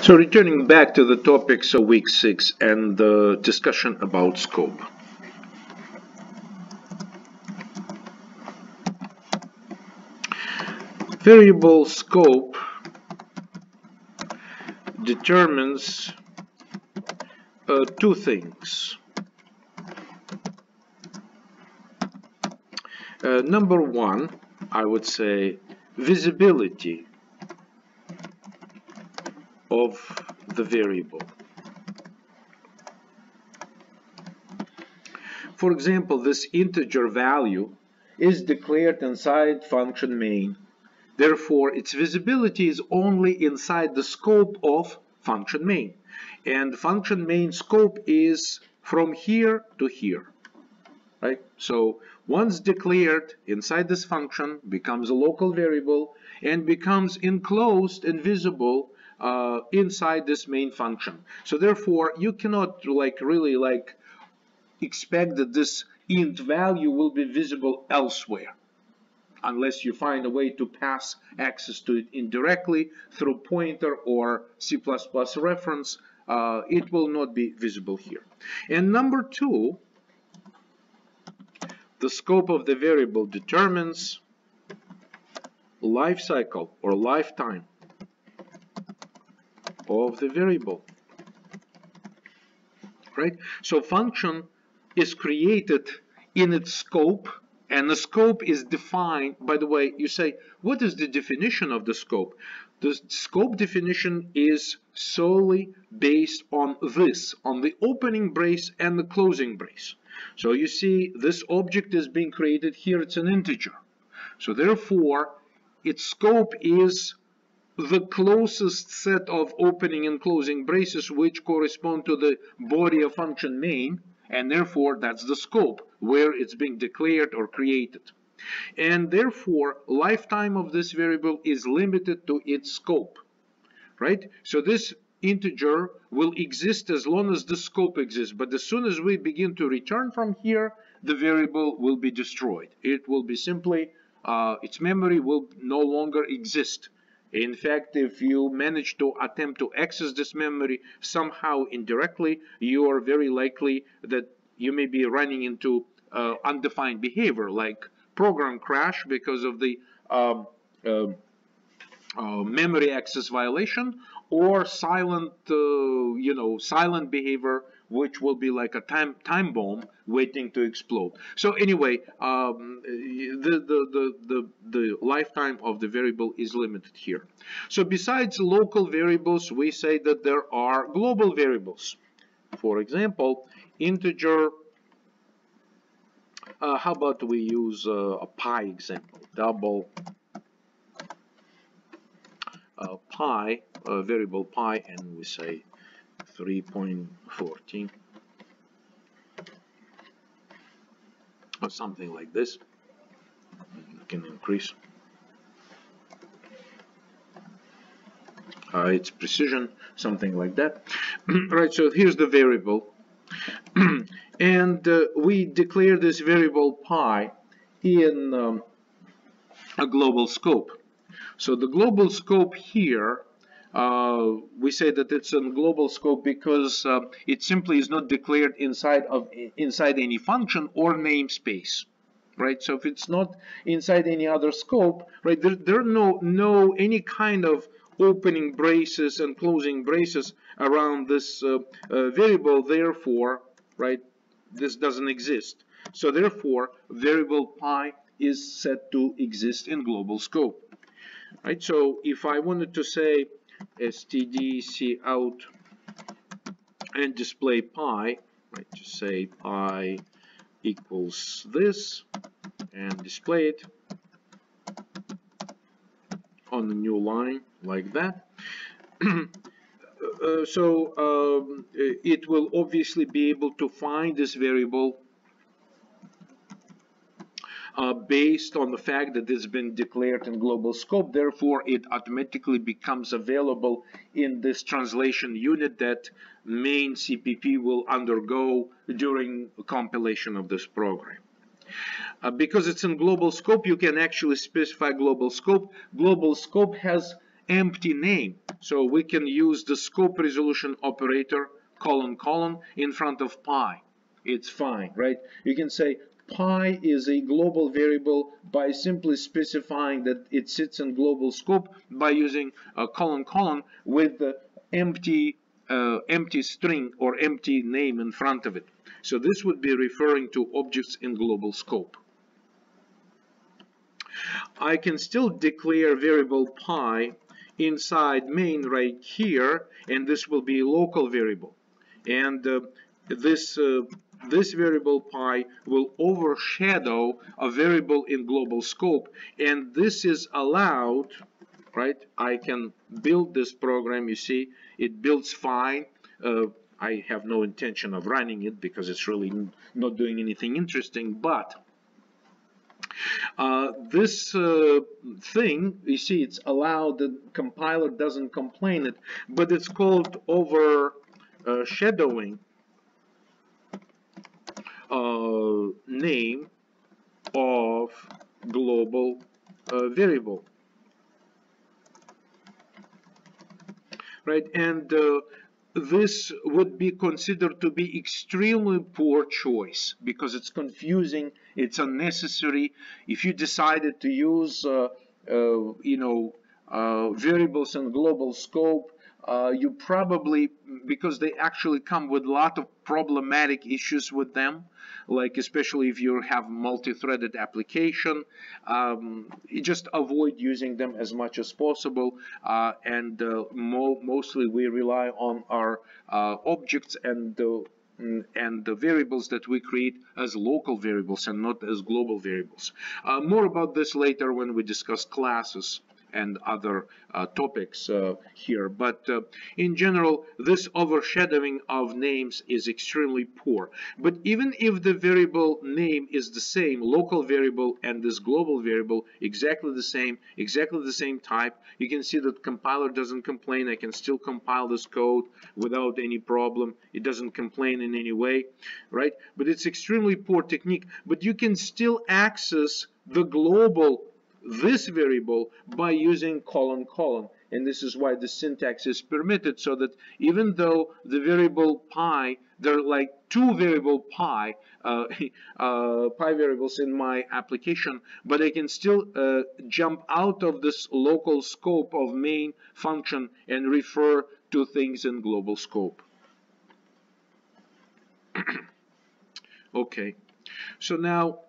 So returning back to the topics of week 6 and the discussion about scope. Variable scope determines two things. Number one, I would say visibility of the variable. For example, this integer value is declared inside function main. Therefore, its visibility is only inside the scope of function main. And function main scope is from here to here. Right? So once declared inside this function, becomes a local variable and becomes enclosed and visible inside this main function. So therefore, you cannot really expect that this int value will be visible elsewhere, unless you find a way to pass access to it indirectly through pointer or C++ reference. It will not be visible here. And number two, the scope of the variable determines life cycle or lifetime of the variable. Right? So function is created in its scope, and the scope is defined. By the way, you say, what is the definition of the scope? The scope definition is solely based on this, on the opening brace and the closing brace. So you see, this object is being created here, it's an integer. So therefore, its scope is the closest set of opening and closing braces which correspond to the body of function main, and therefore that's the scope where it's being declared or created. And therefore, lifetime of this variable is limited to its scope, right? So this integer will exist as long as the scope exists, but as soon as we begin to return from here, the variable will be destroyed. It will be simply, its memory will no longer exist. In fact, if you manage to attempt to access this memory somehow indirectly, you are very likely that you may be running into undefined behavior like program crash because of the memory access violation, or silent, silent behavior, which will be like a time bomb waiting to explode. So anyway, the lifetime of the variable is limited here. So besides local variables, we say that there are global variables. For example, integer. How about we use a pi example? Double pi, variable pi, and we say 3.14 or something like this. You can increase its precision, something like that. Right, so here's the variable. And we declare this variable pi in a global scope. So the global scope here, we say that it's a global scope because it simply is not declared inside any function or namespace, right? So if it's not inside any other scope, right, there are no any kind of opening braces and closing braces around this variable. Therefore, right, this doesn't exist. So therefore, variable pi is set to exist in global scope. Right, so if I wanted to say std_cout and display pi, right, just say pi equals this and display it on the new line like that. It will obviously be able to find this variable based on the fact that it's been declared in global scope. Therefore, it automatically becomes available in this translation unit that main CPP will undergo during compilation of this program. Because it's in global scope, you can actually specify global scope. Global scope has empty name. So we can use the scope resolution operator, colon, colon, in front of pi. It's fine, right? You can say pi is a global variable by simply specifying that it sits in global scope by using a colon, colon with the empty string or empty name in front of it. So this would be referring to objects in global scope. I can still declare variable pi inside main right here, and this will be a local variable. And this variable pi will overshadow a variable in global scope, and this is allowed, right? I can build this program. You see, it builds fine. I have no intention of running it because it's really not doing anything interesting, but this thing, you see, it's allowed, the compiler doesn't complain it, but it's called overshadowing name of global variable, right? And this would be considered to be extremely poor choice because it's confusing, it's unnecessary. If you decided to use variables in global scope, you probably, because they actually come with a lot of problematic issues with them, like especially if you have multi-threaded application, you just avoid using them as much as possible, and mostly we rely on our objects and the variables that we create as local variables and not as global variables. More about this later when we discuss classes and other topics here, but in general this overshadowing of names is extremely poor. But even if the variable name is the same, local variable and this global variable exactly the same type, you can see that compiler doesn't complain. I can still compile this code without any problem. It doesn't complain in any way, right? But it's extremely poor technique. But you can still access the global this variable by using colon, colon, and this is why the syntax is permitted, so that even though the variable pi, there are like two variable pi pi variables in my application, but I can still jump out of this local scope of main function and refer to things in global scope. Okay, so now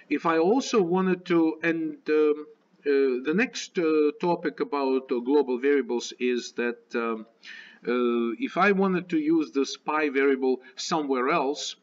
if I also wanted to, and the next topic about global variables is that if I wanted to use this pi variable somewhere else,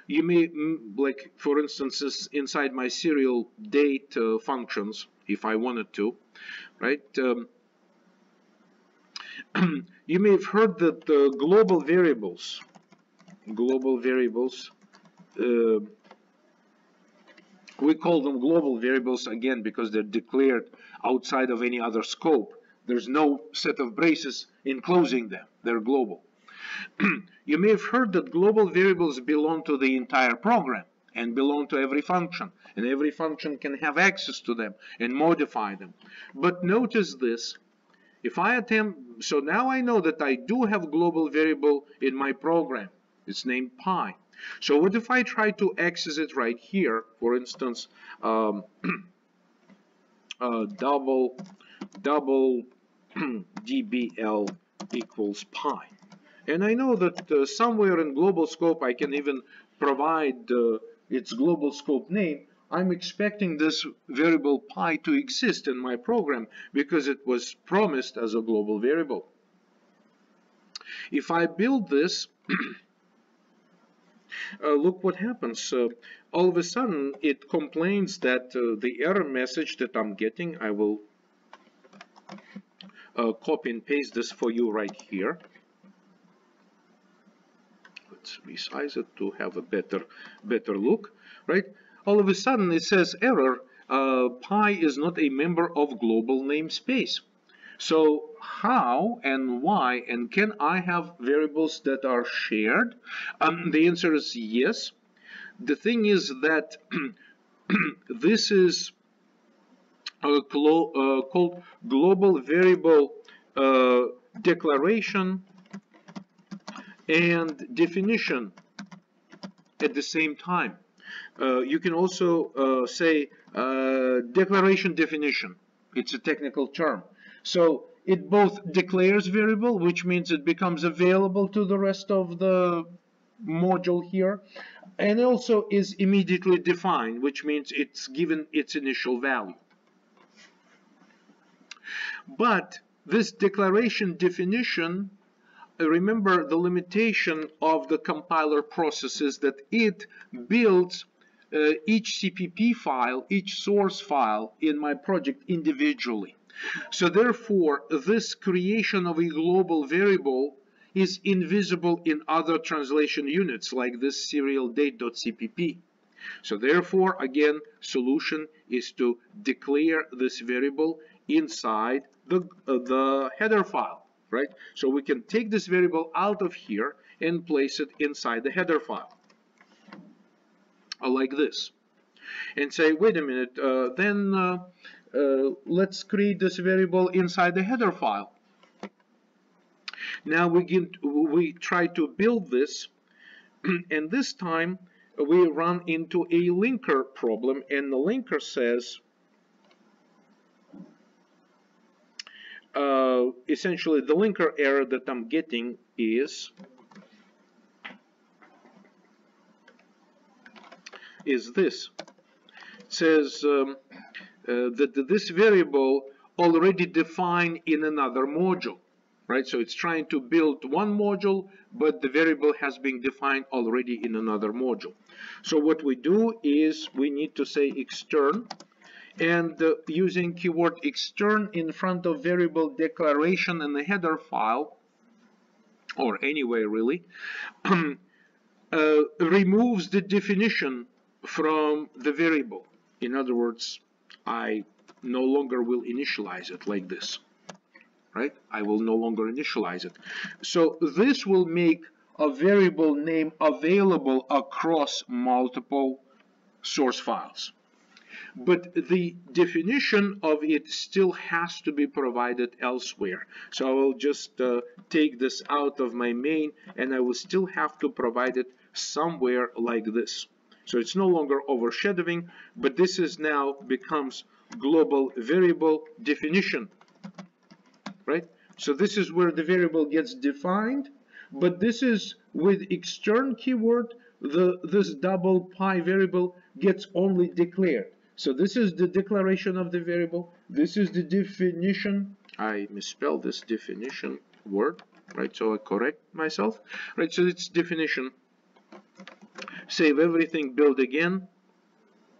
you may, like for instance, inside my serial date functions, if I wanted to, right? You may have heard that global variables, we call them global variables again because they're declared outside of any other scope. There's no set of braces enclosing them. They're global. You may have heard that global variables belong to the entire program and belong to every function, and every function can have access to them and modify them. But notice this. If I attempt, so now I know that I do have a global variable in my program. It's named pi. So what if I try to access it right here, for instance, double dbl equals pi. And I know that somewhere in global scope I can even provide its global scope name. I'm expecting this variable pi to exist in my program because it was promised as a global variable. If I build this, look what happens. All of a sudden, it complains that the error message that I'm getting, I will copy and paste this for you right here. Let's resize it to have a better look, right? All of a sudden, it says error, pi is not a member of global namespace. So how and why, and can I have variables that are shared? The answer is yes. The thing is that this is called global variable declaration and definition at the same time. You can also say declaration definition. It's a technical term. So it both declares variable, which means it becomes available to the rest of the module here, and also is immediately defined, which means it's given its initial value. But this declaration definition, remember the limitation of the compiler process is that it builds each CPP file, each source file in my project individually. So therefore, this creation of a global variable is invisible in other translation units like this serial date.cpp. So therefore, again, solution is to declare this variable inside the header file, right? So we can take this variable out of here and place it inside the header file, like this. And say, wait a minute, let's create this variable inside the header file. Now we try to build this, and this time we run into a linker problem, and the linker says essentially the linker error that I'm getting is this. It says that this variable already defined in another module, right? So it's trying to build one module, but the variable has been defined already in another module. So what we do is we need to say extern, and using keyword extern in front of variable declaration in the header file, or anywhere really, removes the definition from the variable. In other words, I no longer will initialize it like this, right? I will no longer initialize it. So this will make a variable name available across multiple source files. But the definition of it still has to be provided elsewhere. So I will just take this out of my main, and I will still have to provide it somewhere like this. So it's no longer overshadowing, but this is now becomes global variable definition, right? So this is where the variable gets defined, but this is with extern keyword, this double pi variable gets only declared. So this is the declaration of the variable. This is the definition. I misspelled this definition word, right? So I correct myself, right? So it's definition. Save everything, build again.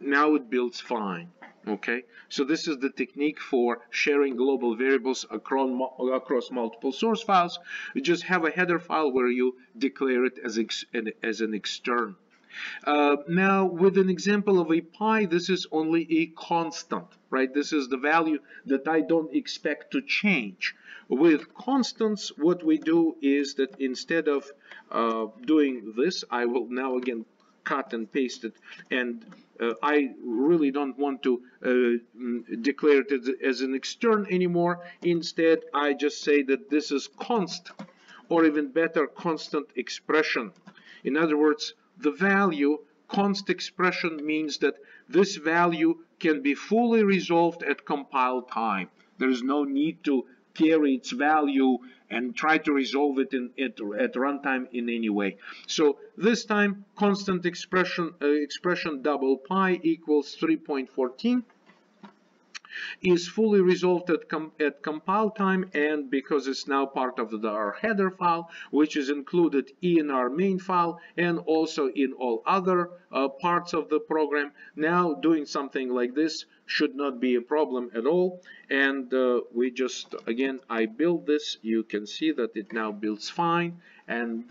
Now it builds fine. Okay, so this is the technique for sharing global variables across multiple source files. You just have a header file where you declare it as an extern. Now, with an example of a pi, this is only a constant, right? This is the value that I don't expect to change. With constants, what we do is that instead of doing this, I will now again cut and paste it, and I really don't want to declare it as an extern anymore. Instead, I just say that this is const, or even better, constant expression. In other words, the value const expression means that this value can be fully resolved at compile time. There is no need to carry its value and try to resolve it at runtime in any way. So this time constant expression double pi equals 3.14 is fully resolved at compile time, and because it's now part of our header file, which is included in our main file and also in all other parts of the program, now doing something like this should not be a problem at all. And we just, again, I build this. You can see that it now builds fine, and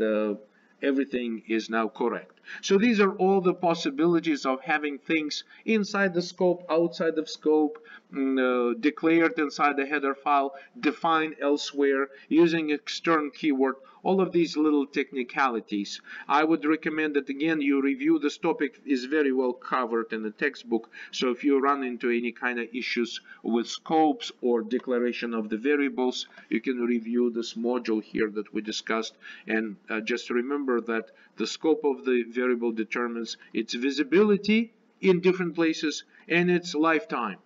everything is now correct. So these are all the possibilities of having things inside the scope, outside of scope, declared inside the header file, defined elsewhere, using external keyword, all of these little technicalities. I would recommend that again you review this topic, is very well covered in the textbook. So if you run into any kind of issues with scopes or declaration of the variables, you can review this module here that we discussed. And just remember that the scope of the variable determines its visibility in different places and its lifetime.